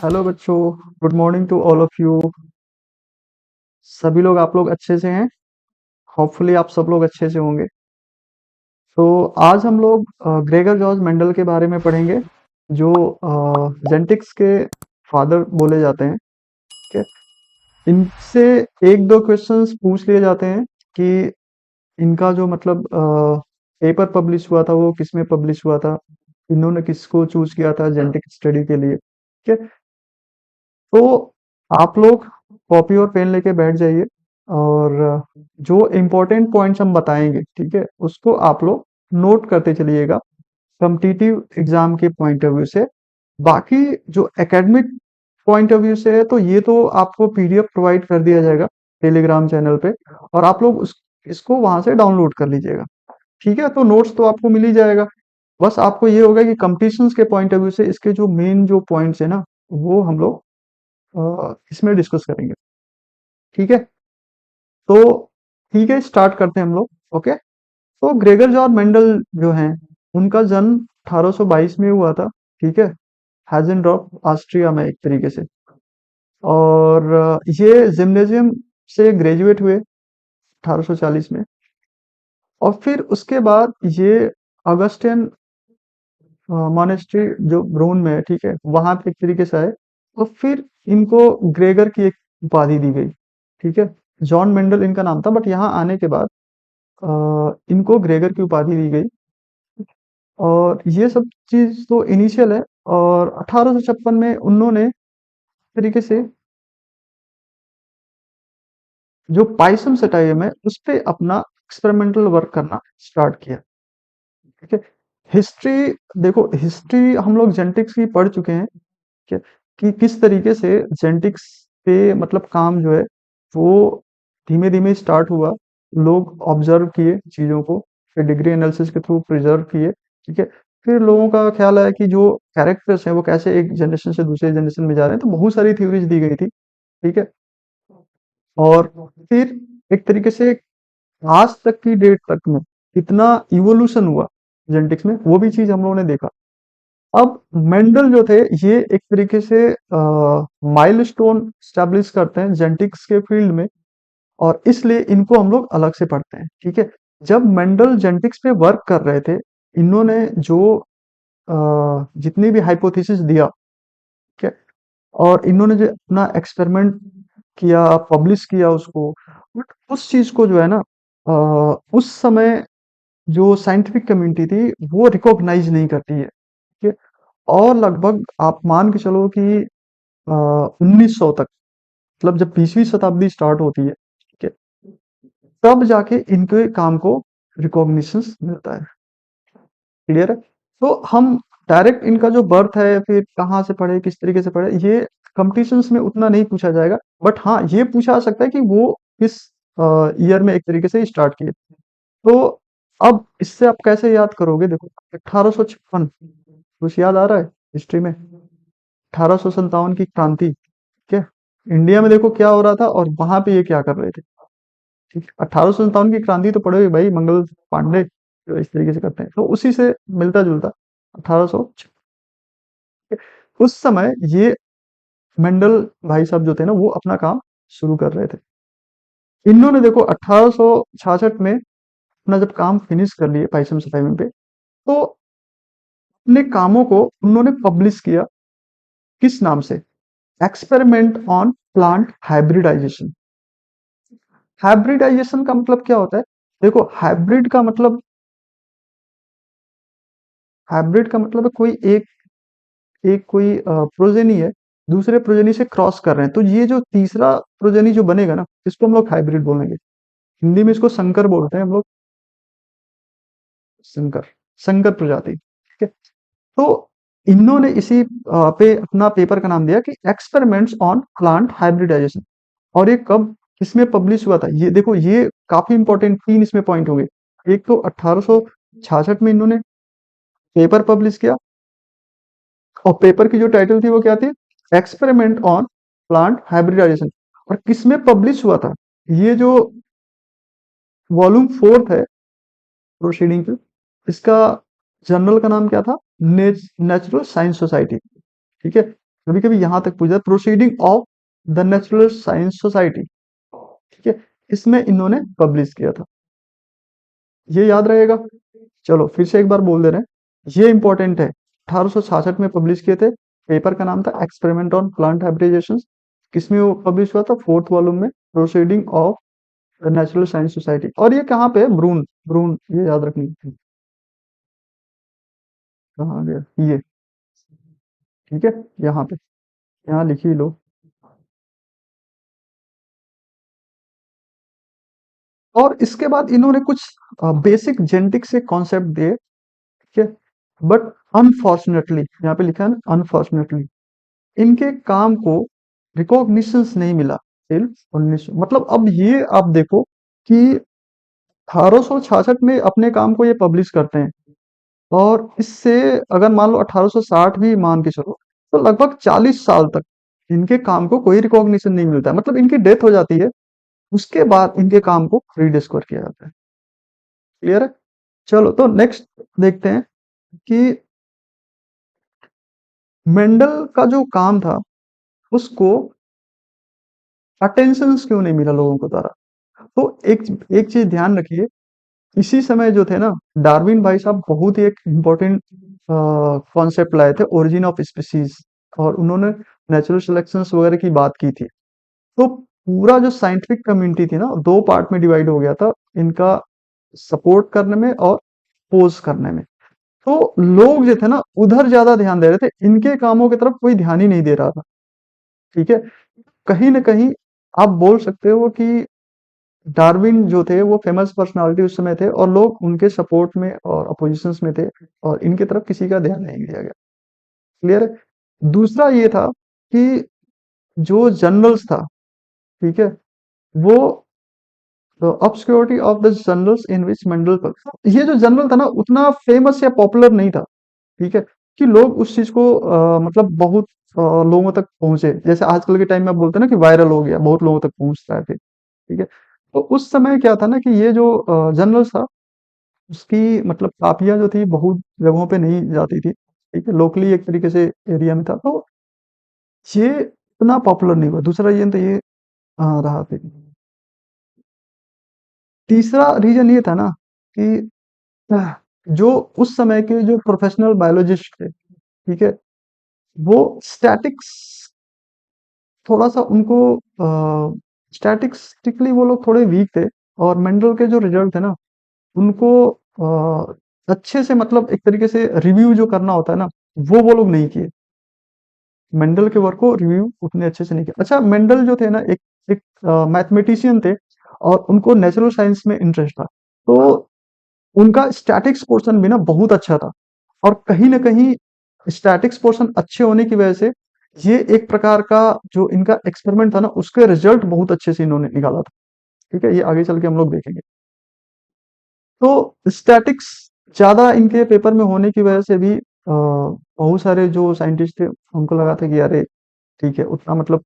Hello बच्चों। Good morning to all of you. सभी लोग आप लोग अच्छे से हैं। होपफुली आप सब लोग अच्छे से होंगे। तो आज हम लोग ग्रेगर जॉर्ज मेंडल के बारे में पढ़ेंगे, जो जेनेटिक्स के फादर बोले जाते हैं। ठीक है। इनसे एक दो क्वेश्चंस पूछ लिए जाते हैं कि इनका जो मतलब पेपर पब्लिश हुआ था वो किस में पब्लिश हुआ था, इन्होंने किसको चूज किया था जेनेटिक स्टडी के लिए। ठीक है। तो आप लोग कॉपी और पेन लेके बैठ जाइए, और जो इम्पोर्टेंट पॉइंट्स हम बताएंगे, ठीक है, उसको आप लोग नोट करते चलिएगा कॉम्पिटिटिव एग्जाम के पॉइंट ऑफ व्यू से। बाकी जो एकेडमिक पॉइंट ऑफ व्यू से है, तो ये तो आपको पीडीएफ प्रोवाइड कर दिया जाएगा टेलीग्राम चैनल पे, और आप लोग उस इसको वहां से डाउनलोड कर लीजिएगा। ठीक है। तो नोट्स तो आपको मिल ही जाएगा। बस आपको ये होगा कि कंपटीशंस के पॉइंट ऑफ व्यू से इसके जो मेन जो पॉइंट्स है ना, वो हम लोग इसमें डिस्कस करेंगे। ठीक है। तो ठीक है, स्टार्ट करते हैं हम लोग। ओके। तो ग्रेगर जॉर्ज मेंडल जो हैं, उनका जन्म 1822 में हुआ था। ठीक है। हैजेनडॉर्फ ऑस्ट्रिया में एक तरीके से। और ये जिम्नेजियम से ग्रेजुएट हुए 1840 में। और फिर उसके बाद ये अगस्टियन मॉनेस्ट्री जो ब्रून में है, ठीक है, वहां पे एक तरीके से आए। तो फिर इनको ग्रेगर की एक उपाधि दी गई। ठीक है। जॉन मेंडल इनका नाम था, बट यहाँ आने के बाद इनको ग्रेगर की उपाधि दी गई। और ये सब चीज तो इनिशियल है। और 1856 में उन्होंने तरीके से जो पाइसम सेटाइम है उस पे अपना एक्सपेरिमेंटल वर्क करना स्टार्ट किया। ठीक है। हिस्ट्री, देखो हिस्ट्री हम लोग जेनेटिक्स की पढ़ चुके हैं कि किस तरीके से जेनेटिक्स पे मतलब काम जो है वो धीमे धीमे स्टार्ट हुआ। लोग ऑब्जर्व किए चीजों को, फिर डिग्री एनालिसिस के थ्रू प्रिजर्व किए। ठीक है। फिर लोगों का ख्याल आया कि जो कैरेक्टर्स हैं वो कैसे एक जनरेशन से दूसरे जनरेशन में जा रहे हैं, तो बहुत सारी थ्योरीज दी गई थी। ठीक है। और फिर एक तरीके से आज तक की डेट तक में कितना इवोल्यूशन हुआ जेनेटिक्स में, वो भी चीज हम लोगों ने देखा। अब मेंडल जो थे, ये एक तरीके से माइलस्टोन स्टैब्लिश करते हैं जेनेटिक्स के फील्ड में, और इसलिए इनको हम लोग अलग से पढ़ते हैं। ठीक है। जब मेंडल जेनेटिक्स पे वर्क कर रहे थे, इन्होंने जो जितनी भी हाइपोथेसिस दिया, ठीक है, और इन्होंने जो अपना एक्सपेरिमेंट किया, पब्लिश किया उसको, बट उस चीज को जो है ना, उस समय जो साइंटिफिक कम्युनिटी थी वो रिकॉग्नाइज नहीं करती है। ठीक है। और लगभग आप मान के चलो कि 1900 तक, मतलब जब 20वीं शताब्दी स्टार्ट होती है, ठीक है, तब जाके इनके काम को रिकॉग्निशन मिलता है। क्लियर है। तो हम डायरेक्ट इनका जो बर्थ है, फिर कहाँ से पढ़े, किस तरीके से पढ़े, ये कंपटीशंस में उतना नहीं पूछा जाएगा। बट हाँ, ये पूछा जा सकता है कि वो किस ईयर में एक तरीके से स्टार्ट किए। तो अब इससे आप कैसे याद करोगे, देखो 1856 कुछ याद आ रहा है हिस्ट्री में? 1857 की क्रांति, ठीक है, इंडिया में देखो क्या हो रहा था और वहां पे ये क्या कर रहे थे। ठीक, 1857 की क्रांति तो पढ़ोगे भाई, मंगल पांडे जो इस तरीके से करते हैं, तो उसी से मिलता जुलता 1800। उस समय ये मेंडल भाई साहब जो थे ना, वो अपना काम शुरू कर रहे थे। इन्होंने देखो 1866 में अपना जब काम फिनिश कर लिए पाइसम टाइम पे, तो अपने कामों को उन्होंने पब्लिश किया। किस नाम से? Experiment on plant hybridization. Hybridization का मतलब क्या होता है? देखो हाइब्रिड का मतलब है कोई एक एक कोई प्रोजेनी है, दूसरे प्रोजेनी से क्रॉस कर रहे हैं, तो ये जो तीसरा प्रोजेनी जो बनेगा ना, इसको हम लोग हाइब्रिड बोलेंगे। हिंदी में इसको संकर बोलते हैं हम लोग। संकर, संकर प्रजाति। ठीक है। तो इन्होंने इसी पे अपना पेपर का नाम दिया कि एक्सपेरिमेंट्स ऑन प्लांट हाइब्रिडाइजेशन। और ये कब किसमें पब्लिश हुआ था, ये देखो, ये काफी इंपॉर्टेंट तीन इसमें पॉइंट होंगे। एक तो 1866 में इन्होंने पेपर पब्लिश किया, और पेपर की जो टाइटल थी वो क्या थी? Experiment on plant hybridization. और किसमें पब्लिश हुआ था? ये जो वॉल्यूम फोर्थ है प्रोसीडिंग की, इसका जर्नल का नाम क्या था? Natural science society. ठीक है। कभी कभी यहां तक पूछा proceeding of the natural science society. ठीक है, इसमें इन्होंने पब्लिश किया था। ये याद रहेगा। चलो फिर से एक बार बोल दे रहे हैं, ये इंपॉर्टेंट है। 1866 में पब्लिश किए थे। पेपर का नाम था एक्सपेरिमेंट ऑन प्लांट हाइब्रिडेशन। किसमें वो पब्लिश हुआ था? फोर्थ वॉल्यूम में, proceeding of the natural science society. और ये कहाँ पे है? ब्रून। ब्रून, ये याद रखनी है। कहाँ गया ये? ठीक है, यहाँ पे, यहाँ लिख ही लो। और इसके बाद इन्होंने कुछ बेसिक जेनेटिक्स के कॉन्सेप्ट दिए। ठीक है, बट अनफॉर्चुनेटली, यहाँ पे लिखा है ना अनफॉर्चुनेटली, इनके काम को रिकॉग्निशंस नहीं मिला टिल 1900। मतलब अब ये आप देखो कि 1866 में अपने काम को ये पब्लिश करते हैं, और इससे अगर मान लो 1860 भी मान के चलो, तो लगभग 40 साल तक इनके काम को कोई रिकॉग्निशन नहीं मिलता है। मतलब इनकी डेथ हो जाती है, उसके बाद इनके काम को रीडिस्कवर किया जाता है। क्लियर है? चलो तो नेक्स्ट देखते हैं कि मेंडल का जो काम था उसको अटेंशन क्यों नहीं मिला लोगों को द्वारा। तो एक एक चीज ध्यान रखिए, इसी समय जो थे ना, डार्विन भाई साहब बहुत ही एक इम्पोर्टेंट कॉन्सेप्ट लाए थे, ओरिजिन ऑफ स्पीसीज। और उन्होंने नेचुरल सिलेक्शंस वगैरह की बात की थी। तो पूरा जो साइंटिफिक कम्युनिटी थी ना, दो पार्ट में डिवाइड हो गया था, इनका सपोर्ट करने में और पोज करने में। तो लोग जो थे ना उधर ज्यादा ध्यान दे रहे थे, इनके कामों की तरफ कोई ध्यान ही नहीं दे रहा था। ठीक है, कहीं ना कहीं आप बोल सकते हो कि डार्विन जो थे वो फेमस पर्सनालिटी उस समय थे, और लोग उनके सपोर्ट में और अपोजिशंस में थे, और इनकी तरफ किसी का ध्यान नहीं दिया गया। क्लियर है? दूसरा ये था कि जो जनरल्स था, ठीक है, वो obscurity of the generals in which Mendel, ये जो जनरल था ना उतना फेमस या पॉपुलर नहीं था। ठीक है, कि लोग उस चीज को मतलब बहुत लोगों तक पहुंचे, जैसे आजकल के टाइम में आप बोलते हैं ना कि वायरल हो गया, बहुत लोगों तक पहुंच रहा है फिर। ठीक है, तो उस समय क्या था ना कि ये जो जनरल था, उसकी मतलब कापियां जो थी बहुत जगहों पे नहीं जाती थी। ठीक है, लोकली एक तरीके से एरिया में था, तो ये इतना पॉपुलर नहीं हुआ। दूसरा ये तो ये रहा फिर। तीसरा रीजन ये था ना कि आह, जो उस समय के जो प्रोफेशनल बायोलॉजिस्ट थे, ठीक है, वो स्टैटिक्स थोड़ा सा उनको स्टैटिस्टिकली वो लोग थोड़े वीक थे। और मेंडल के जो रिजल्ट थे ना, उनको अच्छे से मतलब एक तरीके से रिव्यू जो करना होता है ना, वो लोग नहीं किए। मेंडल के वर्क को रिव्यू उतने अच्छे से नहीं किया। अच्छा, मेंडल जो थे ना एक एक मैथमेटिशियन थे, और उनको नेचुरल साइंस में इंटरेस्ट था। तो उनका स्टैटिक्स पोर्शन भी ना बहुत अच्छा था। और कहीं ना कहीं स्टैटिक्स पोर्शन अच्छे होने की वजह से ये एक प्रकार का जो इनका एक्सपेरिमेंट था ना, उसके रिजल्ट बहुत अच्छे से इन्होंने निकाला था। ठीक है, ये आगे चल के हम लोग देखेंगे। तो स्टैटिक्स ज्यादा इनके पेपर में होने की वजह से भी बहुत सारे जो साइंटिस्ट थे उनको लगा था कि अरे ठीक है, उतना मतलब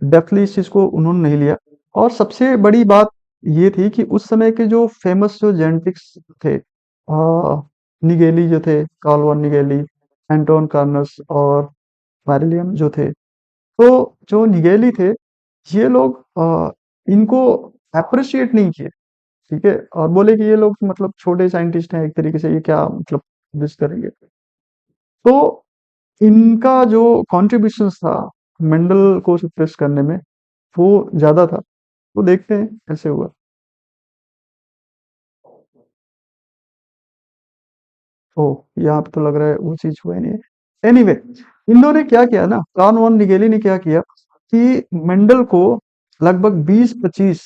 डेप्थली इस चीज को उन्होंने नहीं लिया। और सबसे बड़ी बात ये थी कि उस समय के जो फेमस जो जेनेटिक्स थे, निगेली जो थे, कार्ल वॉन निगेली, एंटोन कार्नस और मैरिलियम जो थे, तो जो निगेली थे, ये लोग इनको अप्रिशिएट नहीं किए। ठीक है, और बोले कि ये लोग मतलब छोटे साइंटिस्ट हैं, एक तरीके से ये क्या मतलब दिस करेंगे। तो इनका जो कॉन्ट्रीब्यूशन था मेंडल को सप्रेस करने में, वो ज्यादा था। तो देखते हैं कैसे हुआ। तो यहाँ पे तो लग रहा है वो चीज हुआ ही नहीं है। एनीवे, इन्होंने क्या किया ना, कार्ल वॉन निगेली ने क्या किया कि मेंडल को लगभग 20-25,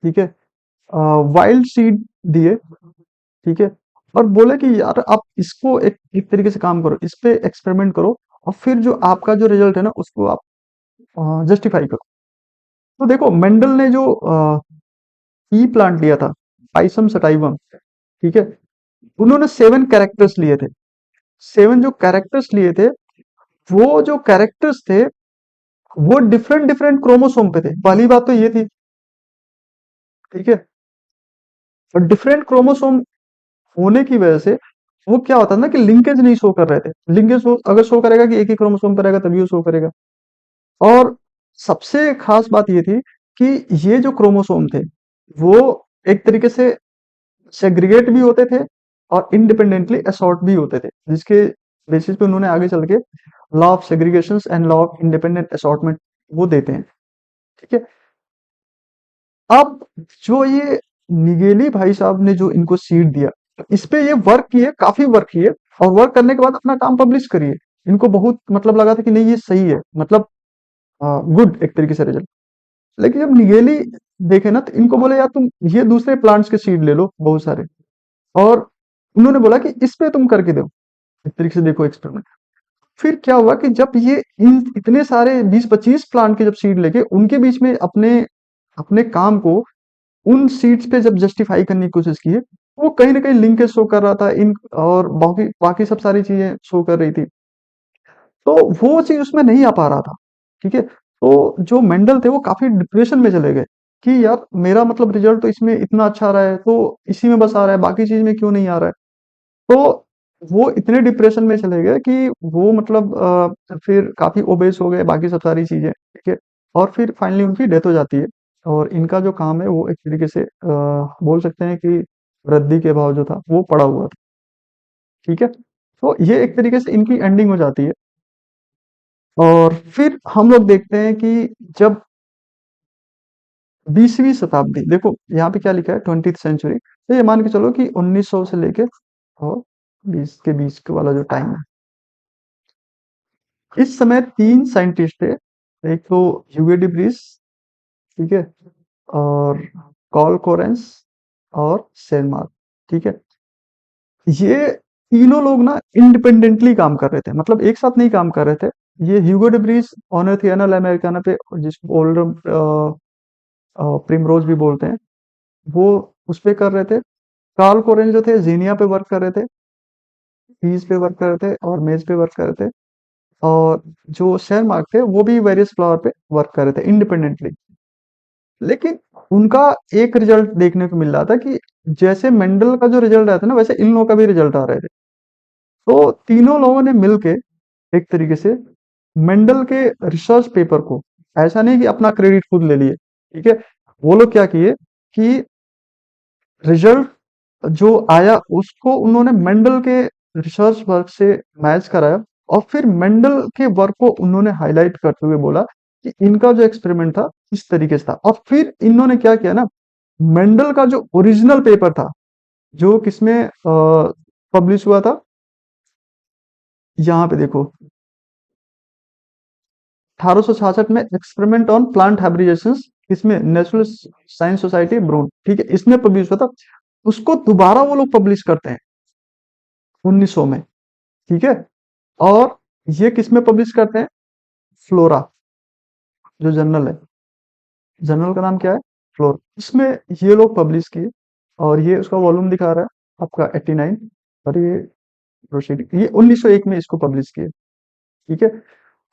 ठीक है, वाइल्ड सीड दिए। ठीक है, और बोले कि यार आप इसको एक तरीके से काम करो, इस पे एक्सपेरिमेंट करो, और फिर जो आपका जो रिजल्ट है ना उसको आप जस्टिफाई करो। तो देखो मेंडल ने जो ई प्लांट लिया था, पाइसम सटाइवम, ठीक है, उन्होंने 7 कैरेक्टर्स लिए थे। 7 जो कैरेक्टर्स लिए थे, वो जो कैरेक्टर्स थे वो डिफरेंट डिफरेंट क्रोमोसोम पे थे। पहली बात तो ये थी। ठीक है, और डिफरेंट क्रोमोसोम होने की वजह से वो क्या होता है ना कि लिंकेज नहीं शो कर रहे थे। लिंकेज अगर शो करेगा कि एक ही क्रोमोसोम पर रहेगा तभी वो शो करेगा। और सबसे खास बात ये थी कि ये जो क्रोमोसोम थे वो एक तरीके से सेग्रीगेट भी होते थे और इंडिपेंडेंटली असॉर्ट भी होते थे, जिसके बेसिस पे उन्होंने आगे चल के law of segregation and law of independent assortment वो देते हैं। ठीक है। अब जो ये निगेली भाई साहब ने जो इनको सीट दिया, इस पे ये वर्क किए, काफी वर्क किए, और वर्क करने के बाद अपना काम पब्लिश करिए। इनको बहुत मतलब लगा था कि नहीं ये सही है, मतलब गुड एक तरीके से रिजल्ट। लेकिन जब निगेली देखे ना, तो इनको बोले यार तुम ये दूसरे प्लांट्स के सीड ले लो बहुत सारे, और उन्होंने बोला कि इस पे तुम करके दो, एक तरीके से देखो एक्सपेरिमेंट। फिर क्या हुआ कि जब ये इन इतने सारे 20-25 प्लांट के जब सीड लेके उनके बीच में अपने अपने काम को उन सीट्स पे जब जस्टिफाई करने की कोशिश की है, वो कहीं ना कहीं लिंकेज शो कर रहा था इन, और बाकी बाकी सब सारी चीजें शो कर रही थी। तो वो चीज उसमें नहीं आ पा रहा था। ठीक है। तो जो मेंडल थे वो काफी डिप्रेशन में चले गए कि यार मेरा मतलब रिजल्ट तो इसमें इतना अच्छा आ रहा है, तो इसी में बस आ रहा है, बाकी चीज में क्यों नहीं आ रहा है। तो वो इतने डिप्रेशन में चले गए कि वो मतलब फिर काफी ओबेस हो गए, बाकी सब सारी चीजें। ठीक है। और फिर फाइनली उनकी डेथ हो जाती है। और इनका जो काम है वो एक तरीके से बोल सकते हैं कि रद्दी के भाव जो था वो पड़ा हुआ था। ठीक है। तो ये एक तरीके से इनकी एंडिंग हो जाती है। और फिर हम लोग देखते हैं कि जब 20वीं शताब्दी, देखो यहाँ पे क्या लिखा है 20th सेंचुरी, तो ये मान के चलो कि 1900 से लेके और 20 के बीच के वाला जो टाइम है, इस समय तीन साइंटिस्ट थे। एक तो ह्यूगो डी ब्रीस, ठीक है, और कॉल कोरेंस और सेनमार्क। ठीक है। ये तीनों लोग ना इंडिपेंडेंटली काम कर रहे थे, मतलब एक साथ नहीं काम कर रहे थे। ये ह्यूगो डी ब्रीस ऑनर्थियाना अमेरिकाना पे, जिसको ओल्डर प्रिमरोज भी बोलते हैं, वो उस पे कर रहे थे। कार्ल कोरेंज जो थे जीनिया पे वर्क कर रहे थे, पीस पे वर्क कर रहे थे और मेज पे वर्क कर रहे थे। और जो शेर मार्क थे वो भी वेरियस फ्लावर पे वर्क कर रहे थे इंडिपेंडेंटली। लेकिन उनका एक रिजल्ट देखने को मिल रहा था कि जैसे मेंडल का जो रिजल्ट आया था ना, वैसे इन लोगों का भी रिजल्ट आ रहे थे। तो तीनों लोगों ने मिलके एक तरीके से मेंडल के रिसर्च पेपर को, ऐसा नहीं कि अपना क्रेडिट खुद ले लिए, ठीक है, वो लोग क्या किए कि रिजल्ट जो आया उसको उन्होंने मेंडल के रिसर्च वर्क से मैच कराया। और फिर मेंडल के वर्क को उन्होंने हाईलाइट करते हुए बोला कि इनका जो एक्सपेरिमेंट था इस तरीके से था। और फिर इन्होंने क्या किया ना, मेंडल का जो ओरिजिनल पेपर था, जो किसमें पब्लिश हुआ था, यहाँ पे देखो 1866 में एक्सपेरिमेंट ऑन प्लांट हाइब्रिडेशन, इसमें नेशनल साइंस सोसाइटी ब्रून, ठीक है, इसमें पब्लिश हुआ था। उसको दोबारा वो लोग पब्लिश करते हैं 1900 में। ठीक है। और ये किसमें पब्लिश करते हैं, फ्लोरा, जो जर्नल है, जर्नल का नाम क्या है, फ्लोरा, इसमें ये लोग पब्लिश किए। और ये उसका वॉल्यूम दिखा रहा है आपका 89। और ये प्रोसीडिंग ये 1901 में इसको पब्लिश किए। ठीक है।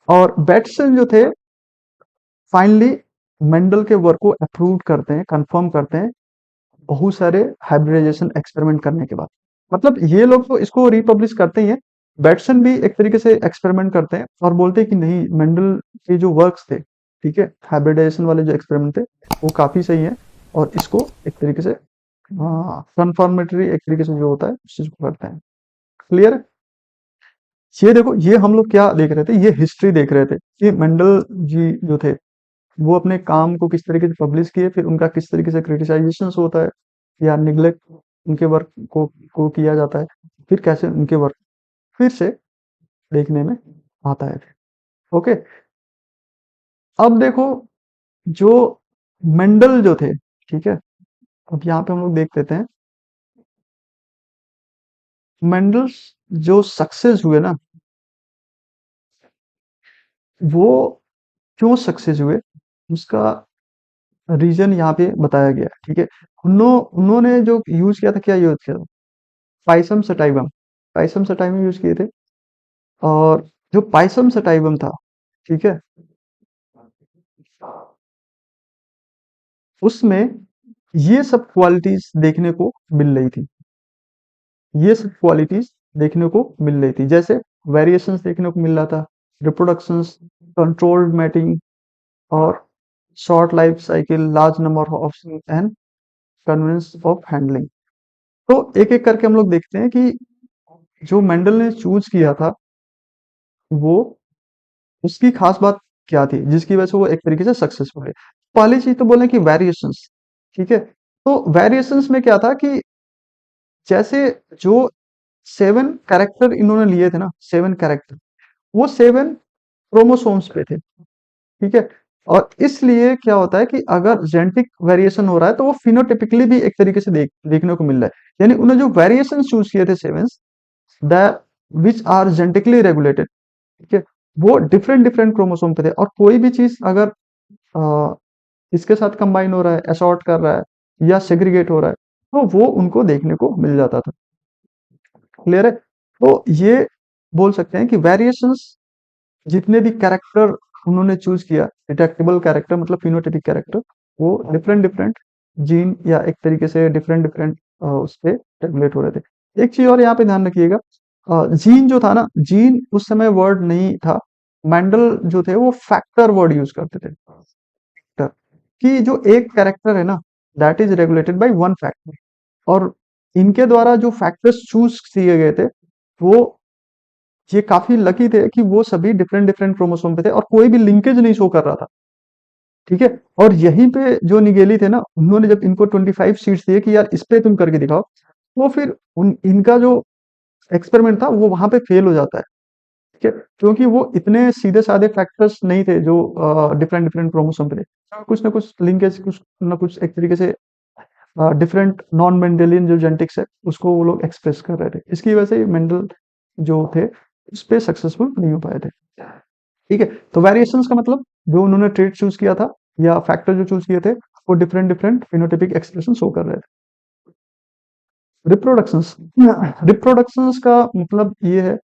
और बैटसन जो थे फाइनली मेंडल के वर्क को अप्रूव करते हैं, कंफर्म करते हैं, बहुत सारे हाइब्रिडाइजेशन एक्सपेरिमेंट करने के बाद। मतलब ये लोग तो इसको रिपब्लिश करते ही हैं, बैटसन भी एक तरीके से एक्सपेरिमेंट करते हैं और बोलते हैं कि नहीं, मेंडल के जो वर्क्स थे, ठीक है, हाइब्रिडाइजेशन वाले जो एक्सपेरिमेंट थे वो काफी सही है, और इसको एक तरीके से कंफर्मेटरी एक तरीके से जो होता है उस चीज को करते हैं। क्लियर। ये देखो, ये हम लोग क्या देख रहे थे, ये हिस्ट्री देख रहे थे कि मेंडल जी जो थे वो अपने काम को किस तरीके से पब्लिश किए, फिर उनका किस तरीके से क्रिटिसाइजेशन होता है या निग्लेक्ट उनके वर्क को किया जाता है, फिर कैसे उनके वर्क फिर से देखने में आता है। ओके। अब देखो, जो मेंडल जो थे, ठीक है, अब यहाँ पे हम लोग देख लेते हैं मेंडल्स जो सक्सेस हुए ना, वो क्यों सक्सेस हुए, उसका रीजन यहाँ पे बताया गया है। ठीक है। उन्होंने जो यूज किया था, क्या यूज किया था, Pisum sativum, Pisum sativum use किए थे। और जो पाइसम सटाइवम था, ठीक है, उसमें ये सब क्वालिटीज देखने को मिल रही थी, ये सब क्वालिटीज देखने को मिल रही थी, जैसे वेरिएशंस देखने को मिल रहा था, रिप्रोडक्शंस, कंट्रोल्ड मैटिंग और short life cycle, large number of and convenience of handling. तो एक एक करके हम लोग देखते हैं कि जो मेंडल ने चूज किया था वो उसकी खास बात क्या थी जिसकी वजह से वो एक तरीके से सक्सेसफुल है। पहली चीज तो बोले कि वेरिएशंस, ठीक है। तो वेरिएशंस में क्या था कि जैसे जो 7 कैरेक्टर इन्होंने लिए थे ना, 7 कैरेक्टर, वो 7 क्रोमोसोम्स पे थे, ठीक है। और इसलिए क्या होता है कि अगर जेनेटिक वेरिएशन हो रहा है तो वो फिनोटिपिकली भी एक तरीके से देखने को मिल रहा है। यानी उन्होंने जो वेरिएशन चूज किए थे 7 the which are genetically regulated, ठीक है, वो डिफरेंट डिफरेंट क्रोमोसोम पे थे। और कोई भी चीज अगर अ, इसके साथ कंबाइन हो रहा है, असॉर्ट कर रहा है या सेग्रीगेट हो रहा है, तो वो उनको देखने को मिल जाता था। क्लियर है? तो ये बोल सकते हैं कि वेरिएशंस जितने भी कैरेक्टर उन्होंने चूज किया, डिटेक्टेबल कैरेक्टर मतलब फिनोटाइपिक कैरेक्टर, वो डिफरेंट डिफरेंट जीन या एक तरीके से डिफरेंट डिफरेंट उस पे रेगुलेट हो रहे थे। एक चीज और यहाँ पे ध्यान रखिएगा, जीन जो था ना, जीन उस समय वर्ड नहीं था। मेंडल जो थे वो फैक्टर वर्ड यूज करते थे, फैक्टर, कि जो एक कैरेक्टर है ना, that is regulated by one factor. और इनके द्वारा जो फैक्टर्स चूज किए गए थे, वो ये काफी लकी थे कि वो सभी डिफरेंट डिफरेंट क्रोमोसोम पे थे और कोई भी लिंकेज नहीं शो कर रहा था, ठीक है। और यहीं पे जो निगेली थे ना, उन्होंने जब इनको 25 सीट्स दिए कि यार इस पे तुम करके दिखाओ, वो फिर इनका जो एक्सपेरिमेंट था वो वहां पे फेल हो जाता है, ठीक है। क्योंकि वो इतने सीधे साधे फैक्टर्स नहीं थे जो डिफरेंट डिफरेंट क्रोमोसोम पे थे, तो कुछ ना कुछ लिंकेज, कुछ ना कुछ एक तरीके से डिफरेंट नॉन मेंडेलियन जो जेनेटिक्स है उसको वो लोग एक्सप्रेस कर रहे थे। इसकी वजह से मेंडल जो थे उस पे सक्सेसफुल नहीं हो पाए थे, ठीक है। तो वेरिएशंस का मतलब जो उन्होंने ट्रेड चूज किया था या फैक्टर जो चूज किए थे, वो different different phenotypic expression show कर रहे थे। रिप्रोडक्शंस, रिप्रोडक्शंस का मतलब ये है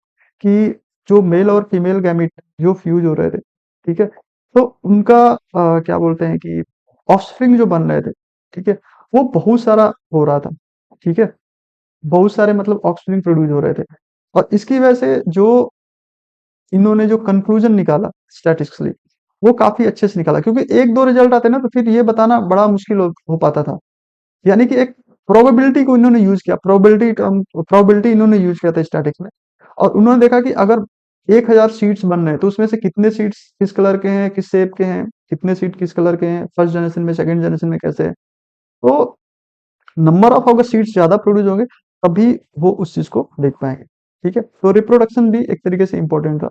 कि जो मेल और फीमेल गैमीट जो फ्यूज हो रहे थे, ठीक है, तो उनका क्या बोलते हैं कि ऑफस्प्रिंग जो बन रहे थे, ठीक है, वो बहुत सारा हो रहा था, ठीक है। बहुत सारे मतलब ऑफस्प्रिंग प्रोड्यूस हो रहे थे। और इसकी वजह से जो इन्होंने जो कंक्लूजन निकाला स्टैटिस्टिकली, वो काफी अच्छे से निकाला, क्योंकि एक दो रिजल्ट आते ना तो फिर ये बताना बड़ा मुश्किल हो पाता था। यानी कि एक प्रोबेबिलिटी को इन्होंने यूज किया, प्रोबेबिलिटी इन्होंने यूज किया था स्टैटिक्स में। और उन्होंने देखा कि अगर 1000 सीट्स बन रहे हैं तो उसमें से कितने सीट्स किस कलर के हैं, किस शेप के हैं, कितने सीट किस कलर के हैं, फर्स्ट जनरेशन में, सेकंड जनरेशन में कैसे है। तो नंबर ऑफ अगर सीट्स ज्यादा प्रोड्यूस होंगे तभी वो उस चीज को देख पाएंगे, ठीक है। तो रिप्रोडक्शन भी एक तरीके से इंपॉर्टेंट था।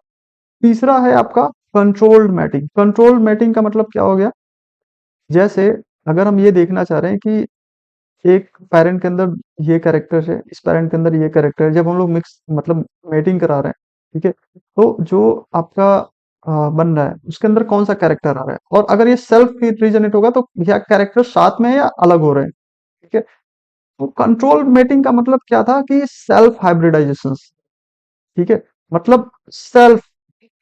तीसरा है आपका कंट्रोल्ड मैटिंग। कंट्रोल्ड मैटिंग का मतलब क्या हो गया, जैसे अगर हम ये देखना चाह रहे हैं कि एक पेरेंट के अंदर ये कैरेक्टर है, इस पेरेंट के अंदर ये कैरेक्टर है, जब हम लोग मिक्स मतलब मेटिंग करा रहे हैं, ठीक है, तो जो आपका बन रहा है उसके अंदर कौन सा कैरेक्टर आ रहा है, और अगर ये सेल्फ रीजनेट होगा तो क्या कैरेक्टर साथ में है या अलग हो रहे हैं, ठीक है। तो कंट्रोल मेटिंग का मतलब क्या था कि सेल्फ हाइब्रिडाइजेशन, ठीक है, मतलब सेल्फ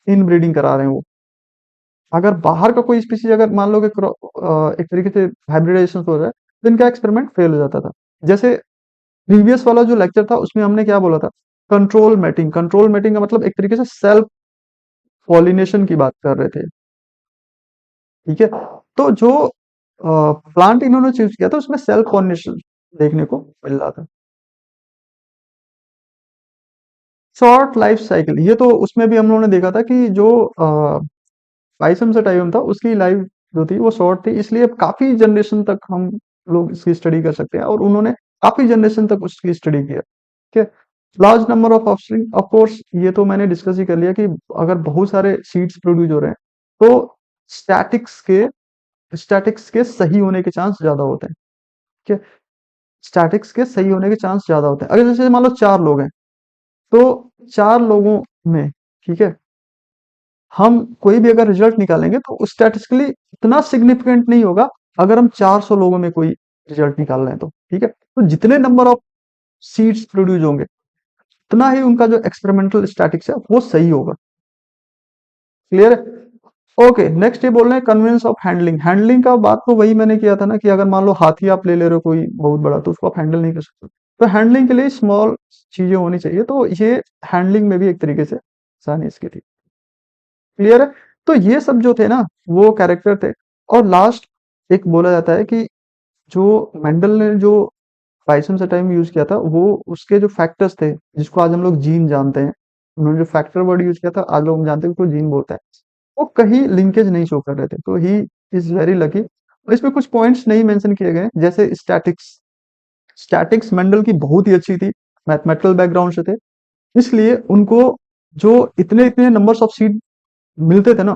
इनब्रीडिंग करा रहे हैं वो। अगर बाहर का कोई स्पीसीज अगर मान लो कि एक तरीके से हाइब्रिडाइजेशन हो रहा है तो इनका एक्सपेरिमेंट फेल हो जाता था। जैसे प्रीवियस वाला जो लेक्चर था उसमें हमने क्या बोला था, कंट्रोल मैटिंग। कंट्रोल मैटिंग का मतलब एक तरीके से सेल्फ पॉलिनेशन की बात कर रहे थे, ठीक है। तो जो प्लांट इन्होंने चूज किया था उसमें सेल्फ पॉलिनेशन देखने को मिल रहा था। शॉर्ट लाइफ साइकिल, ये तो उसमें भी हम लोगों ने देखा था कि जो पाइसम से टाइम था उसकी लाइफ जो थी वो शॉर्ट थी, इसलिए काफी जनरेशन तक हम लोग इसकी स्टडी कर सकते हैं, और उन्होंने काफी जनरेशन तक उसकी स्टडी किया, ठीक है। Large number of offspring, of course ये तो मैंने डिस्कस ही कर लिया कि अगर बहुत सारे सीड्स प्रोड्यूस हो रहे हैं तो स्टैटिक्स के स्टैटिक्स के सही होने के चांस ज्यादा होते हैं, ठीक है। स्टैटिक्स के सही होने के चांस ज्यादा होते हैं। अगर जैसे मान लो 4 लोग हैं, तो 4 लोगों में, ठीक है, हम कोई भी अगर रिजल्ट निकालेंगे तो स्टैटिस्टिकली इतना सिग्निफिकेंट नहीं होगा अगर हम 400 लोगों में कोई रिजल्ट निकाल रहे हैं तो, ठीक है। तो जितने नंबर ऑफ सीड्स प्रोड्यूस होंगे उतना ही उनका जो एक्सपेरिमेंटल स्टैटिक्स है वो सही होगा। क्लियर है? ओके, नेक्स्ट ये बोल रहे हैं कन्वेंस ऑफ हैंडलिंग। हैंडलिंग का बात तो वही मैंने किया था ना कि अगर मान लो हाथी आप ले ले रहे हो कोई बहुत बड़ा, तो उसको आप हैंडल नहीं कर सकते। तो हैंडलिंग के लिए स्मॉल चीजें होनी चाहिए, तो ये हैंडलिंग में भी एक तरीके से आसानी इसकी थी। क्लियर है? तो ये सब जो थे ना, वो कैरेक्टर थे। और लास्ट एक बोला जाता है कि जो मेंडल ने जो पाइसम से टाइम यूज किया था, वो उसके जो फैक्टर्स थे, जिसको आज हम लोग जीन जानते हैं, उन्होंने जो फैक्टर वर्ड यूज किया था, आज लोग हम जानते हैं उसको जीन बोलते हैं, वो कहीं लिंकेज नहीं शो कर रहे थे, तो ही इज वेरी लकी। और इसमें कुछ पॉइंट्स नहीं मेंशन किए गए, जैसे स्टैटिक्स। स्टैटिक्स मेंडल की बहुत ही अच्छी थी, मैथमेटिकल बैकग्राउंड से थे, इसलिए उनको जो इतने इतने नंबर्स ऑफ सीड मिलते थे ना,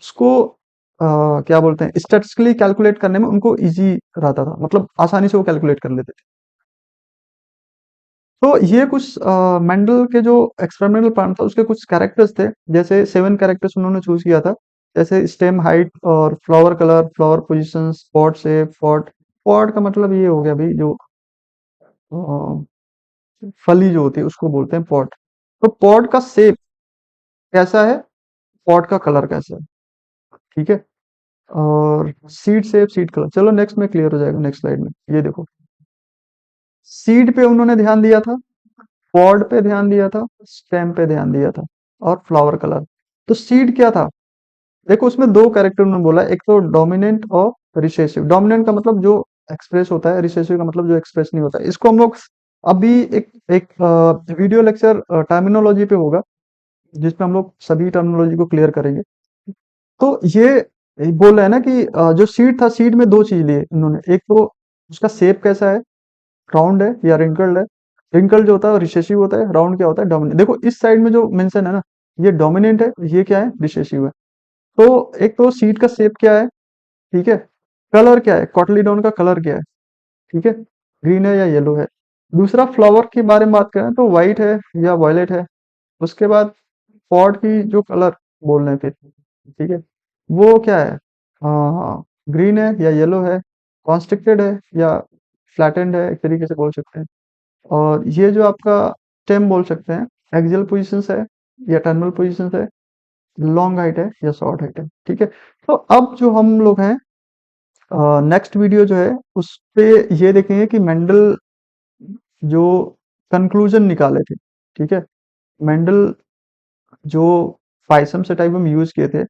उसको क्या बोलते हैं, स्टैटिस्टिकली कैलकुलेट करने में उनको इजी रहता था, मतलब आसानी से वो कैलकुलेट कर लेते थे। तो ये कुछ मेंडल के जो एक्सपेरिमेंटल प्लान था, उसके कुछ कैरेक्टर्स थे, जैसे 7 कैरेक्टर्स उन्होंने चूज किया था, जैसे स्टेम हाइट और flower colour, flower positions, pot shape, pot. Pot का मतलब ये हो गया भाई, जो फली जो होती है उसको बोलते हैं पॉट। तो पॉट का शेप कैसा है, पॉट का कलर कैसा है, ठीक है। और सीड शेप, सीड कलर, चलो नेक्स्ट में क्लियर हो जाएगा, नेक्स्ट स्लाइड में। ये देखो, सीड पे उन्होंने ध्यान दिया था, पॉड पे ध्यान दिया था, स्टेम पे ध्यान दिया था, और फ्लावर कलर। तो सीड क्या था, देखो उसमें दो कैरेक्टर उन्होंने बोला, एक तो डोमिनेंट और रिसेसिव। डोमिनेंट का मतलब जो एक्सप्रेस होता है, रिसेसिव का मतलब जो एक्सप्रेस नहीं होता है। इसको हम लोग अभी एक एक वीडियो लेक्चर टर्मिनोलॉजी पे होगा, जिसमें हम लोग सभी टर्मिनोलॉजी को क्लियर करेंगे। तो ये बोल रहा है ना कि जो सीड था, सीड में दो चीज लिए इन्होंने, एक तो उसका शेप कैसा है, राउंड है या रिंकल्ड है। रिंकल जो होता है रिसेसिव होता है, राउंड क्या होता है, डोमिनेंट। देखो इस साइड में जो मेंशन है ना, ये डोमिनेंट है, ये क्या है, रिसेसिव है। तो एक तो सीड का शेप क्या है, ठीक है, कलर क्या है, कॉटलीडॉन का कलर क्या है, ठीक है, ग्रीन है या येलो है। दूसरा फ्लावर के बारे में बात करें तो व्हाइट है या वॉयलेट है। उसके बाद पॉट की जो कलर बोल रहे हैं फिर, ठीक है, वो क्या है, ग्रीन है या येलो है, कॉन्स्ट्रिक्टेड है या फ्लैटेंड है, एक तरीके से बोल सकते हैं। और ये जो आपका स्टेम बोल सकते हैं, एक्सियल पोजीशंस है या टर्मिनल पोजीशंस है, लॉन्ग हाइट है या शॉर्ट हाइट है, ठीक है। तो अब जो हम लोग हैं, नेक्स्ट वीडियो जो है उस पे ये देखेंगे कि मेंडल जो कंक्लूजन निकाले थे, ठीक है, मेंडल जो फाइसम से टाइप हम यूज किए थे,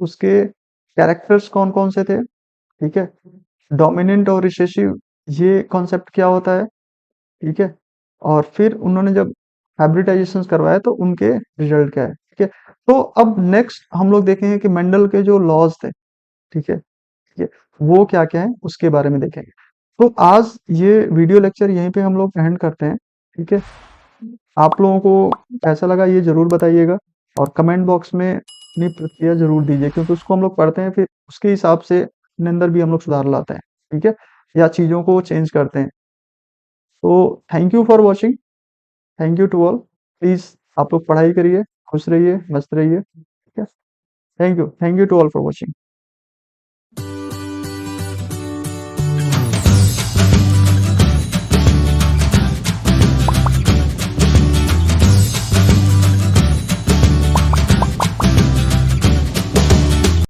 उसके कैरेक्टर्स कौन कौन से थे, ठीक है, डोमिनेंट और रिसेसिव ये कॉन्सेप्ट क्या होता है, ठीक है, और फिर उन्होंने जब हाइब्रिडाइजेशन करवाया तो उनके रिजल्ट क्या है, ठीक है। तो अब नेक्स्ट हम लोग देखेंगे कि मेंडल के जो लॉज थे, ठीक है, ठीक है, वो क्या क्या है उसके बारे में देखेंगे। तो आज ये वीडियो लेक्चर यहीं पे हम लोग एंड करते हैं, ठीक है। आप लोगों को कैसा लगा ये जरूर बताइएगा, और कमेंट बॉक्स में अपनी प्रतिक्रिया जरूर दीजिए, क्योंकि उसको हम लोग पढ़ते हैं, फिर उसके हिसाब से अपने अंदर भी हम लोग सुधार लाते हैं, ठीक है, या चीज़ों को चेंज करते हैं। तो thank you for watching, thank you to all. Please आप लोग पढ़ाई करिए, खुश रहिए, मस्त रहिए, ठीक है। Thank you to all for watching.